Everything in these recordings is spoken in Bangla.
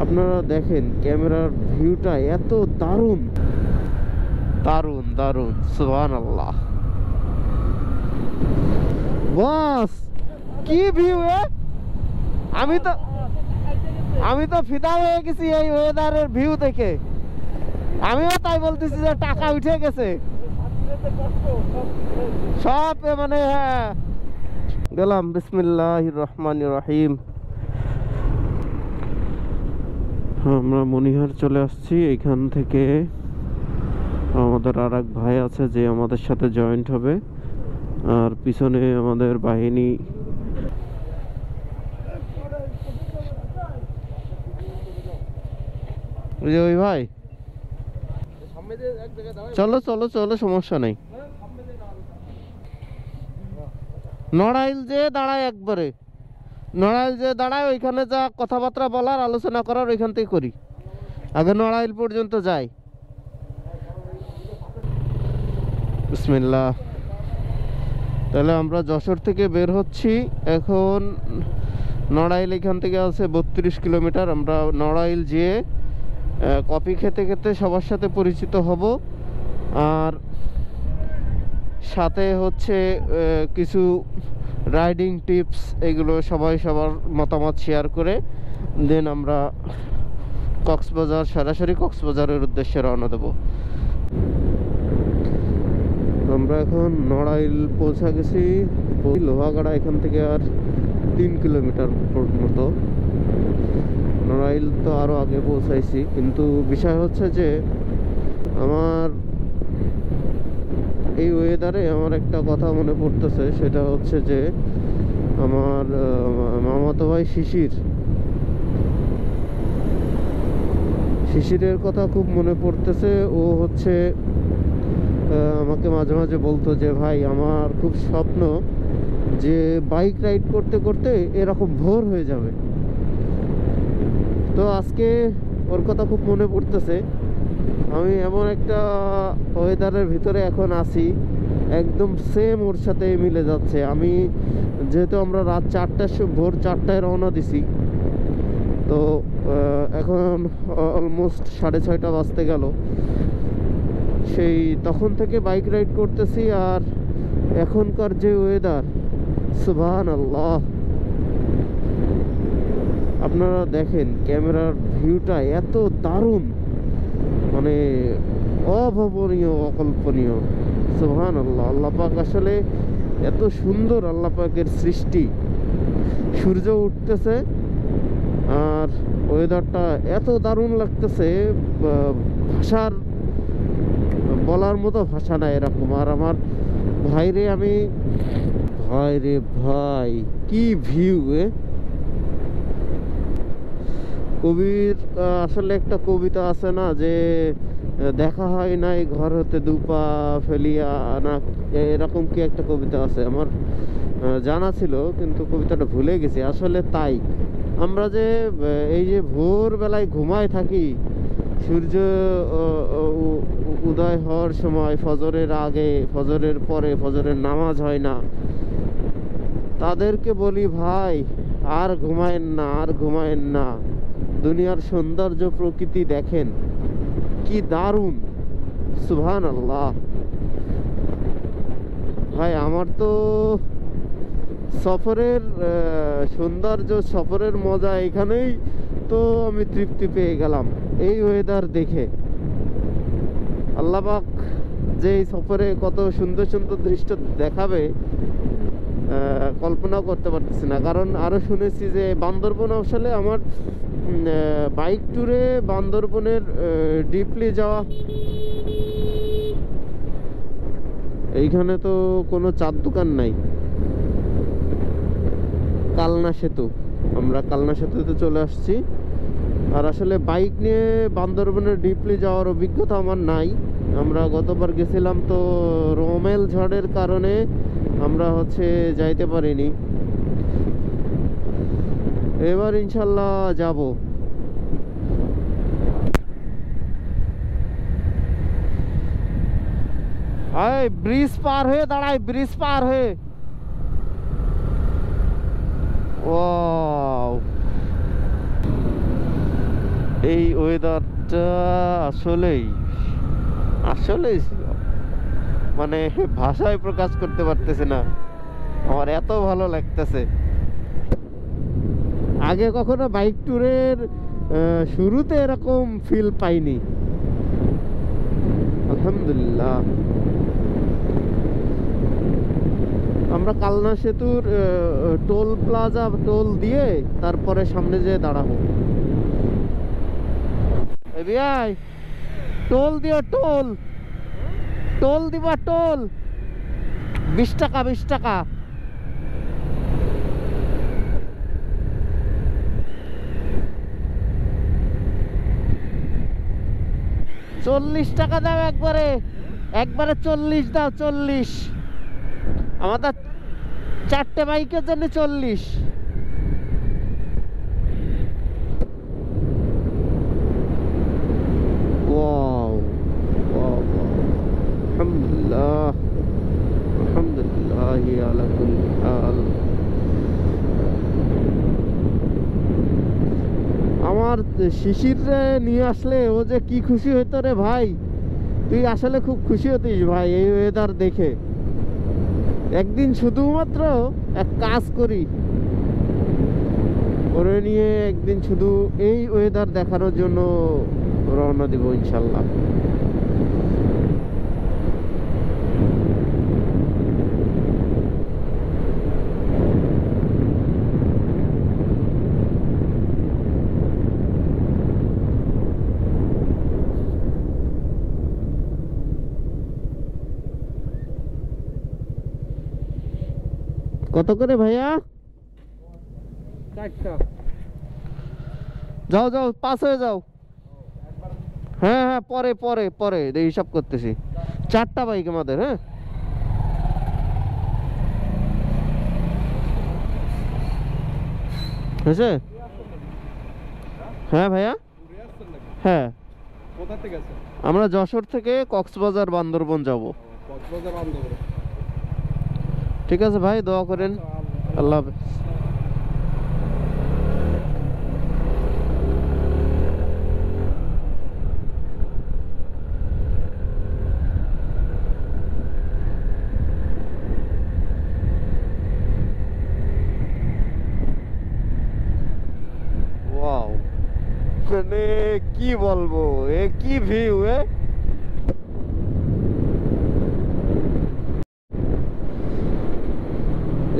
আপনারা দেখেন ক্যামেরার ভিউটা এত দারুণ দারুণ দারুণ, সুবহানাল্লাহ। বস কি ভিউ! আমি তো ফিদা হয়ে গেছি এই ওয়েদারের ভিউ দেখে। আমিও তাই বলতেছি যে টাকা উঠে গেছে সব। মানে হ্যাঁ, গেলাম। বিসমিল্লাহির রহমানির রহিম। আমরা মনিহার চলে আসছি। এখান থেকে আমাদের আর এক ভাই আছে যে আমাদের সাথে জয়েন্ট হবে, আর পিছনে আমাদের বাহিনী। ওই ভাই, চলো চলো চলো, সমস্যা নেই। নড়াইল যে দাঁড়ায়, একবারে নড়াইল যে দাঁড়ায়, ওইখানে যা কথাবার্তা বলার আলোচনা করার ওইখান থেকে করি। আগে নড়াইল পর্যন্ত যাই। বিসমিল্লাহ। তাহলে আমরা যশোর থেকে বের হচ্ছি এখন। নড়াইল এখান থেকে আছে 32 কিলোমিটার। আমরা নড়াইল যেয়ে কফি খেতে খেতে সবার সাথে পরিচিত হব, আর সাথে হচ্ছে কিছু রাইডিং টিপস, এগুলো সবাই সবার মতামত শেয়ার করে দেন আমরা কক্সবাজার, সরাসরি কক্সবাজারের উদ্দেশ্যে রওনা দেব। আমরা এখন নড়াইল পৌঁছা গেছি। লোহাগাড়া এখান থেকে আর 3 কিলোমিটার মতো। নড়াইল তো আরো আগে পৌঁছাইছি, কিন্তু বিষয় হচ্ছে যে আমার এই ওয়েদারে আমার একটা কথা মনে পড়তেছে। সেটা হচ্ছে যে আমার মামাতো ভাই শিশিরের কথা খুব মনে পড়তেছে। ও হচ্ছে আমাকে মাঝে মাঝে বলতো যে ভাই, আমার খুব স্বপ্ন যে বাইক রাইড করতে করতে এরকম ভোর হয়ে যাবে। তো আজকে ওর কথা খুব মনে পড়তেছে। আমি এমন একটা ওয়েদারের ভিতরে এখন আছি, একদম সেম ওর সাথে মিলে যাচ্ছে। আমি যেহেতু আমরা রাত 4টার ভোর 4টায় রওনা দিছি, তো এখন অলমোস্ট 6:30 বাজতে গেল। সেই তখন থেকে বাইক রাইড করতেছি, আর এখনকার যে ওয়েদার, সুবহানাল্লাহ। আপনারা দেখেন ক্যামেরার ভিউটা এত দারুণ, মানে অভাবনীয়, অকল্পনীয়, সুবহানাল্লাহ। আল্লাহ পাক আসলে এত সুন্দর, আল্লাহ পাকের সৃষ্টি। সূর্য উঠতেছে আর ওয়েদারটা এত দারুণ লাগতেছে, ভাষার বলার মতো ভাষা না এরকম। আর আমার ভাইরে ভাই কি ভিউ! কবির আসলে একটা কবিতা আছে না, যে দেখা হয় নাই ঘর হতে দুপা ফেলিয়া না, এরকম কি একটা কবিতা আছে। আমার জানা ছিল কিন্তু কবিতাটা ভুলে গেছি। আসলে তাই আমরা যে এই যে ভোরবেলায় ঘুমায় থাকি, সূর্য উদয় হওয়ার সময়, ফজরের আগে, ফজরের পরে, ফজরের নামাজ হয় না, তাদেরকে বলি ভাই আর ঘুমায়েন না, আর ঘুমায়েন না। দুনিয়ার সৌন্দর্য, প্রকৃতি দেখেন কি দারুণ, সুবহানাল্লাহ। ভাই আমার তো সফরের সৌন্দর্য, সফরের মজা এখানেই তো আমি তৃপ্তি পেয়ে গেলাম এই ওয়েদার দেখে। আল্লাহ পাক যে এই সফরে কত সুন্দর সুন্দর দৃশ্য দেখাবে কল্পনা করতে পারতেছি না। কারণ আরো শুনেছি যে বান্দরবন, আসলে আমার বাইক ট্যুরে বান্দরবনের ডিপলি যাওয়া। এইখানে তো কোনো চার দোকান নাই। কালনা সেতু, আমরা কালনা সেতুতে চলে আসছি। আর আসলে বাইক নিয়ে বান্দরবনের ডিপলি যাওয়ার অভিজ্ঞতা আমার নাই। আমরা গতবার গেছিলাম, তো রোমেল ঝড়ের কারণে আমরা হচ্ছে যাইতে পারিনি। এবার ইনশাল্লাহ যাব। ব্রিজ পার হয়ে দাঁড়ায়, ব্রিজ পার হয়ে। ও এই ওয়েদারটা আসলেই আসলেই মানে ভাষায় প্রকাশ করতে পারতেছি না, আমার এত ভালো লাগতেছে। আগে কখনো বাইক ট্যুরের শুরুতে এরকম ফিল পাইনি, আলহামদুলিল্লাহ। আমরা কালনা সেতুর টোল প্লাজা টোল দিয়ে তারপরে সামনে যেয়ে দাঁড়াবো। ভাই টোল দিও, টোল টোল দিবা, টোল 20 টাকা 20 টাকা। চল্লিশ টাকা দাও একবারে, একবারে 40 দাও, 40। আমাদের 4টে বাইকের জন্য 40। ওয়াও ওয়াও, আলহামদুলিল্লাহ আলহামদুলিল্লাহ আলা কুল্লি হাল। আমার শিশির নিয়ে আসলে ও যে কি খুশি হইতো রে ভাই, তুই আসলে খুব খুশি হতিস ভাই এই ওয়েদার দেখে। একদিন শুধুমাত্র এক কাজ করি, ওরে নিয়ে একদিন শুধু এই ওয়েদার দেখানোর জন্য রওনা দিব ইনশাল্লাহ। কত করে ভাইয়া? 4টা। যাও যাও, পাস হয়ে যাও। হ্যাঁ হ্যাঁ, পরে পরে পরে হিসাব করতেছি। 4টা বাইক আমাদের। হ্যাঁ হয়েছে। হ্যাঁ ভাইয়া, হ্যাঁ কোথা থেকে আছে? আমরা যশোর থেকে কক্সবাজার বান্দরবন যাব। কক্সবাজার বান্দরবন। ঠিক আছে ভাই, দোয়া করেন। আল্লাহ হাফেজ। ওয়াও, মানে কি বলবো, এ কি ভিউ!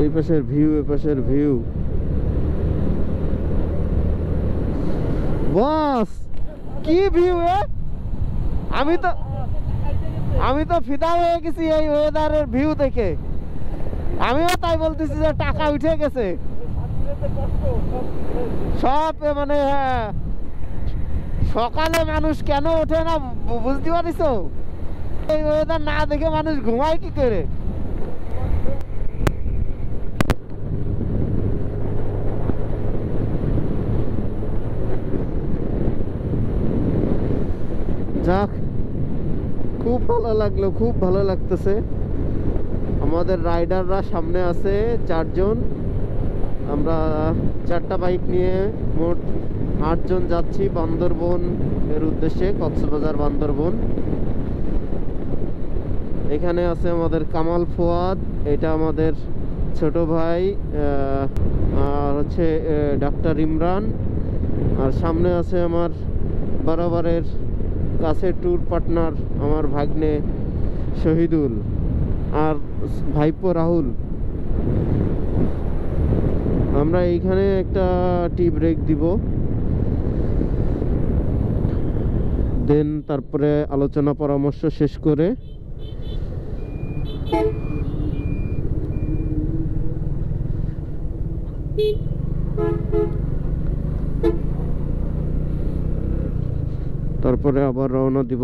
এই পাশের ভিউ, এই পাশের ভিউ, বস কি ভিউ! আমি তো ফিদা হয়ে গেছি এই ওয়েদারের ভিউ দেখে। আমিও তাই বলতেছি যে টাকা উঠে গেছে সব। মানে হ্যাঁ, সকালে মানুষ কেন ওঠে না বুঝতে পারিস? এই ওয়েদার না দেখে মানুষ ঘুমায় কি করে? যাক, খুব ভালো লাগলো, খুব ভালো লাগতেছে। আমাদের রাইডাররা সামনে আছে 4 জন, আমরা 4টা বাইক নিয়ে মোট 8 জন যাচ্ছি বান্দরবন এর উদ্দেশ্যে, কক্সবাজার বান্দরবন। এখানে আছে আমাদের কামাল ফুয়াদ, এটা আমাদের ছোট ভাই, আর হচ্ছে ডাক্তার ইমরান। আর সামনে আছে আমার বরাবরের কাছের ট্যুর পার্টনার আমার ভাগ্নে শহীদুল আর ভাইপো রাহুল। আমরা এইখানে একটা টি ব্রেক দিব, দেন তারপরে আলোচনা পরামর্শ শেষ করে তারপরে আবার রওনা দিব।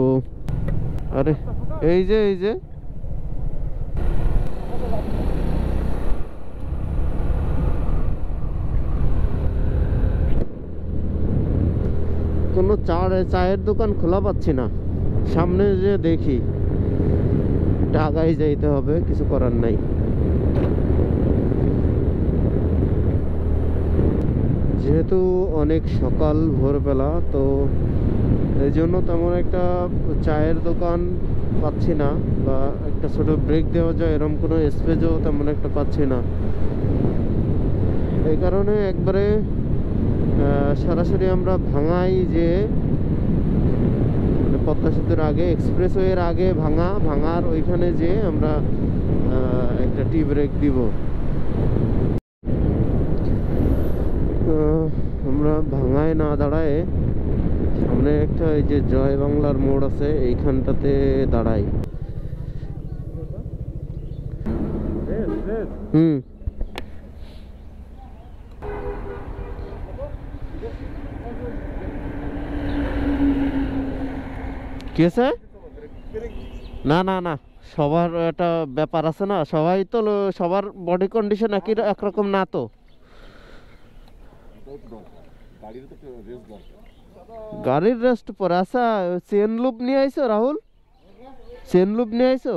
আরে এই যে কোনো চায়ের দোকান খোলা পাচ্ছি না। সামনে যে দেখি আগায় যাইতে হবে, কিছু করার নাই। যেহেতু অনেক সকাল ভোরবেলা, তো এই জন্য তেমন একটা চায়ের দোকান পাচ্ছি না, বা একটা ছোট ব্রেক দেওয়া যায় এরকম কোনো স্পেসও তেমন একটা পাচ্ছি না। এই কারণে একবারে সরাসরি আমরা ভাঙাই যে মানে পদ্মা সেতুর আগে, এক্সপ্রেসওয়ের আগে ভাঙার ওইখানে যে আমরা একটা টি ব্রেক দিব। আমরা ভাঙায় না দাঁড়ায় সামনে একটা এই যে জয় বাংলার মোড় আছে, এইখানটাতে দাঁড়াই। হুম, কি আছে? না না না, সবার একটা ব্যাপার আছে না, সবাই তো সবার বডি কন্ডিশন একরকম না তো। গাড়ির রেস্ট পরে। আচ্ছা, চেন লুপ নিয়ে আইছো রাহুল? চেন লুপ নিয়ে আইছো?